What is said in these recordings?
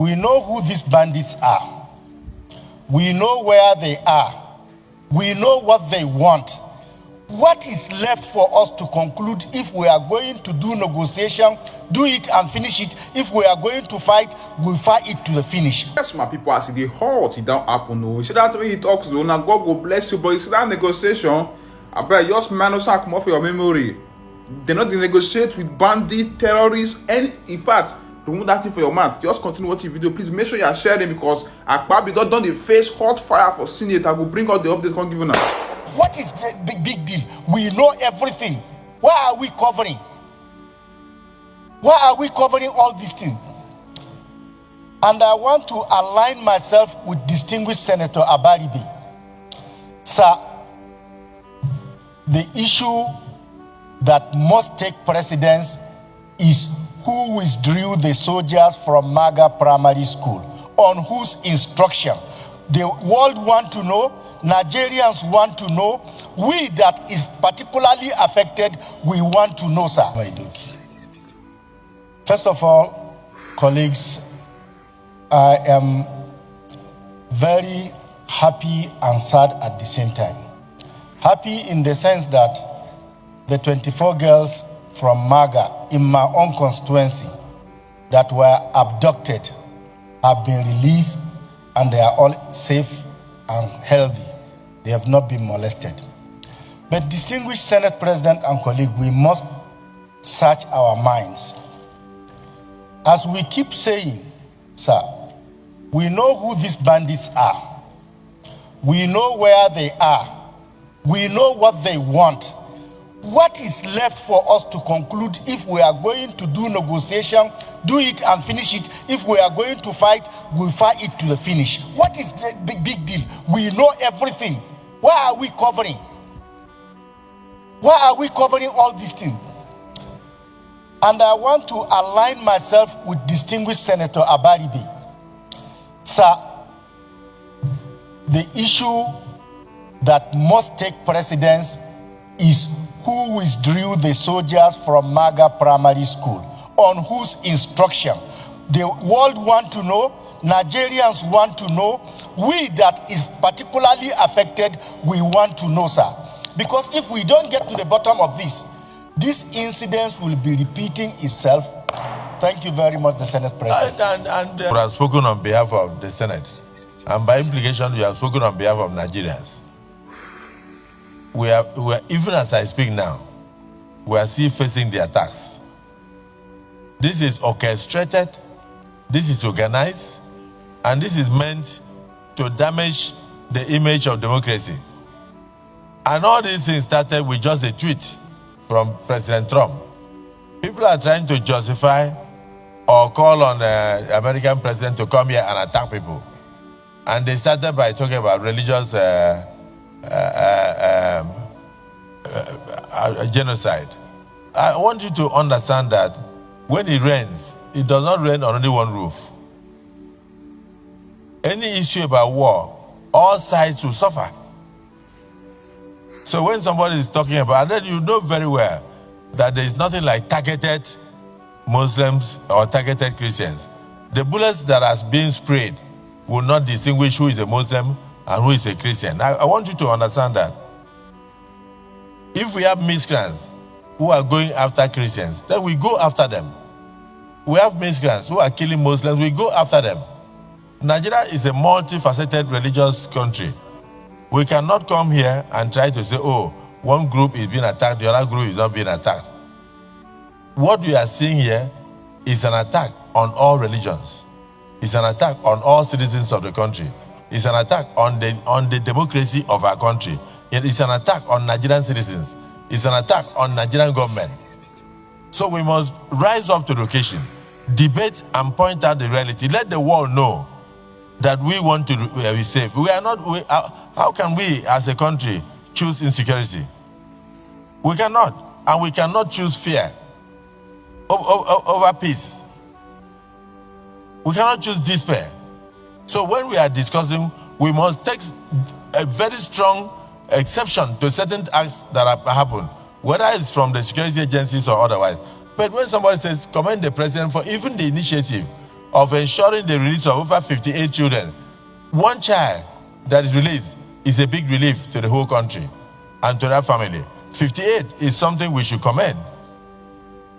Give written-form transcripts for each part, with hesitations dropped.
We know who these bandits are. We know where they are. We know what they want. What is left for us to conclude? If we are going to do negotiation, do it and finish it. If we are going to fight, we'll fight it to the finish. Yes, my people, as it halt, it don't happen. No, you see that when he talks, now God will bless you, but you see that negotiation, I bet just man come off your memory. They not negotiate with bandit, terrorists, and in fact, remove that thing for your mouth. Just continue watching the video. Please make sure you are sharing because Akpabi don't the face hot fire for Senate. I will bring out the updates can't give you now. What is the big deal? We know everything. Why are we covering? Why are we covering all these things? And I want to align myself with distinguished Senator Abaribe. Sir, the issue that must take precedence is who withdrew the soldiers from Maga Primary School, on whose instruction. The world want to know, Nigerians want to know, we that is particularly affected, we want to know, sir. First of all, colleagues, I am very happy and sad at the same time. Happy in the sense that the 24 girls from Maga in my own constituency that were abducted have been released and they are all safe and healthy. They have not been molested. But distinguished Senate President and colleague, we must search our minds. As we keep saying, sir, we know who these bandits are. We know where they are. We know what they want. What is left for us to conclude? If we are going to do negotiation, do it and finish it. If we are going to fight, we'll fight it to the finish. What is the big deal? We know everything. Why are we covering? Why are we covering all these things? And I want to align myself with distinguished Senator Abaribe. Sir, the issue that must take precedence is who withdrew the soldiers from Maga Primary School, on whose instruction. The world want to know, Nigerians want to know, we that is particularly affected, we want to know, sir. Because if we don't get to the bottom of this incident will be repeating itself. Thank you very much, the Senate President. We have spoken on behalf of the Senate, and by implication, we have spoken on behalf of Nigerians. We are even as I speak now, we are still facing the attacks. This is orchestrated, this is organized, and this is meant to damage the image of democracy. And all these things started with just a tweet from President Trump. People are trying to justify or call on the American president to come here and attack people. And they started by talking about religious genocide. I want you to understand that when it rains, it does not rain on only one roof. Any issue about war, all sides will suffer. So when somebody is talking about, then you know very well that there is nothing like targeted Muslims or targeted Christians. The bullets that are being sprayed will not distinguish who is a Muslim and who is a Christian. I want you to understand that. If we have miscreants who are going after Christians, then we go after them. We have miscreants who are killing Muslims, we go after them. Nigeria is a multifaceted religious country. We cannot come here and try to say, oh, one group is being attacked, the other group is not being attacked. What we are seeing here is an attack on all religions. It's an attack on all citizens of the country. It's an attack on the democracy of our country. It is an attack on Nigerian citizens. It's an attack on Nigerian government. So we must rise up to the occasion, debate and point out the reality. Let the world know that we want to be safe. We are not. How can we, as a country, choose insecurity? We cannot, and we cannot choose fear over peace. We cannot choose despair. So when we are discussing, we must take a very strong exception to certain acts that have happened, whether it's from the security agencies or otherwise. But when somebody says, commend the president for even the initiative of ensuring the release of over 58 children. One child that is released is a big relief to the whole country and to that family. 58 is something we should commend.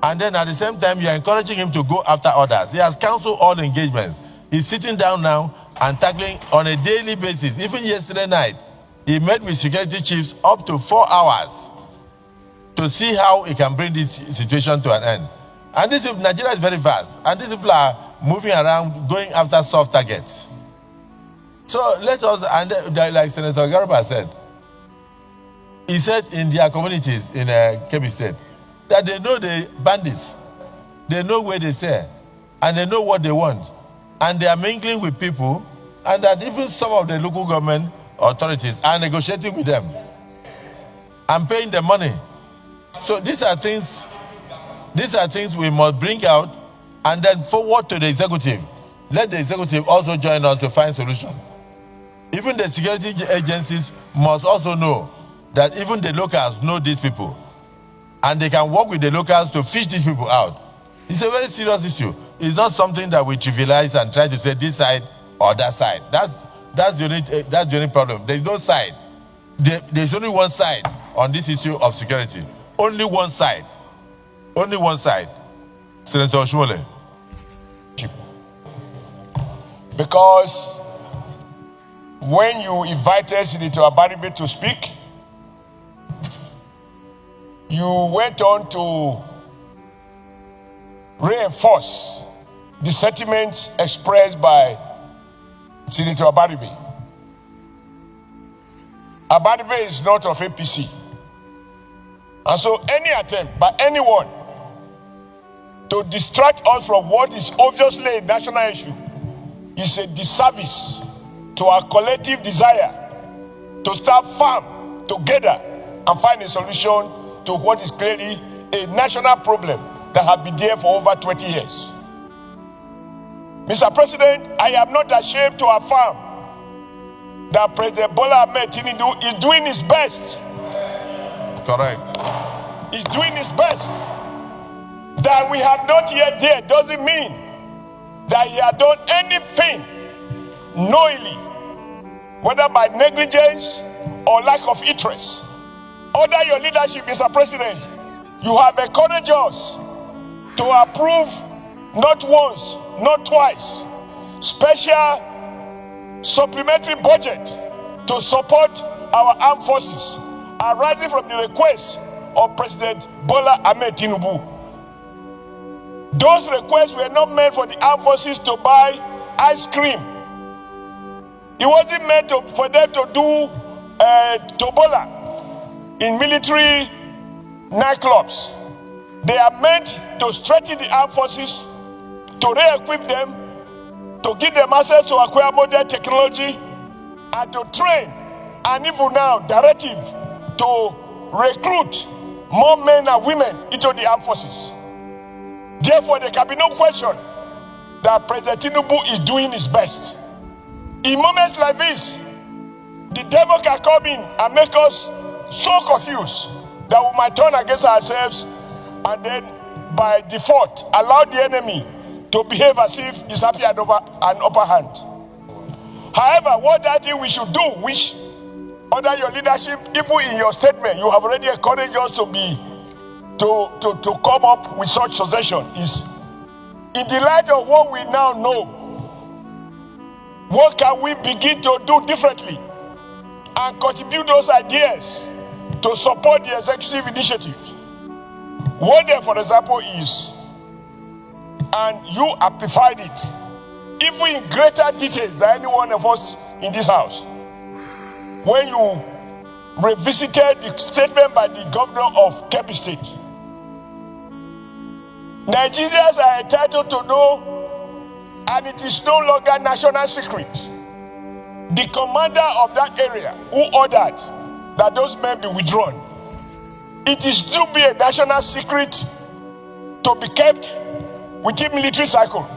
And then at the same time, you are encouraging him to go after others. He has canceled all engagements. He's sitting down now and tackling on a daily basis. Even yesterday night, he met with security chiefs up to 4 hours to see how he can bring this situation to an end. And this Nigeria is very vast, and these people are moving around, going after soft targets. So let us, and like Senator Garba said, he said in their communities in Kebbi State that they know the bandits, they know where they stay, and they know what they want, and they are mingling with people, and that even some of the local government authorities are negotiating with them and paying them money. So these are things we must bring out and then forward to the executive. Let the executive also join us to find solutions. Even the security agencies must also know that even the locals know these people, and they can work with the locals to fish these people out. It's a very serious issue. It's not something that we trivialize and try to say this side or that side. That's the only problem. There's no side. There's only one side on this issue of security. Only one side. Only one side. Senator Oshumole. Because when you invited Senator Abaribe to speak, you went on to reinforce the sentiments expressed by Senator Abaribe. Abaribe is not of APC. And so any attempt by anyone to distract us from what is obviously a national issue is a disservice to our collective desire to stand firm together and find a solution to what is clearly a national problem that has been there for over 20 years. Mr. President, I am not ashamed to affirm that President Bola Ahmed Tinubu is doing his best. Correct. He's doing his best. That we have not yet there doesn't mean that he has done anything knowingly, whether by negligence or lack of interest. Under your leadership, Mr. President, you have encouraged us to approve not once, not twice, special supplementary budget to support our armed forces, arising from the request of President Bola Ahmed Tinubu. Those requests were not meant for the armed forces to buy ice cream. It wasn't meant for them to do tobola in military nightclubs. They are meant to strengthen the armed forces, to re-equip them, to give them access to acquire modern technology, and to train, and even now, directive to recruit more men and women into the armed forces. Therefore, there can be no question that President Tinubu is doing his best. In moments like this, the devil can come in and make us so confused that we might turn against ourselves and then, by default, allow the enemy to behave as if he's happy an upper hand. However, what I think we should do, which under your leadership, even in your statement, you have already encouraged us to come up with such suggestion, is in the light of what we now know, what can we begin to do differently and contribute those ideas to support the executive initiative? One there, for example, is, and you amplified it, even in greater details than any one of us in this house, when you revisited the statement by the governor of Kebbi State. Nigerians are entitled to know, and it is no longer national secret, the commander of that area who ordered that those men be withdrawn. It is to be a national secret to be kept within military cycle.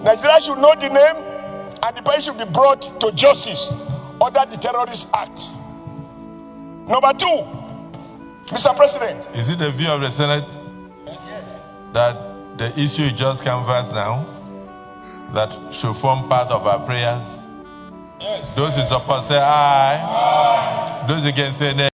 Nigeria should know the name, and the person should be brought to justice under the Terrorist Act. Number two, Mr. President. Is it the view of the Senate that the issue is just canvassed now? that should form part of our prayers? Yes. Those who support say aye. Those against say nay.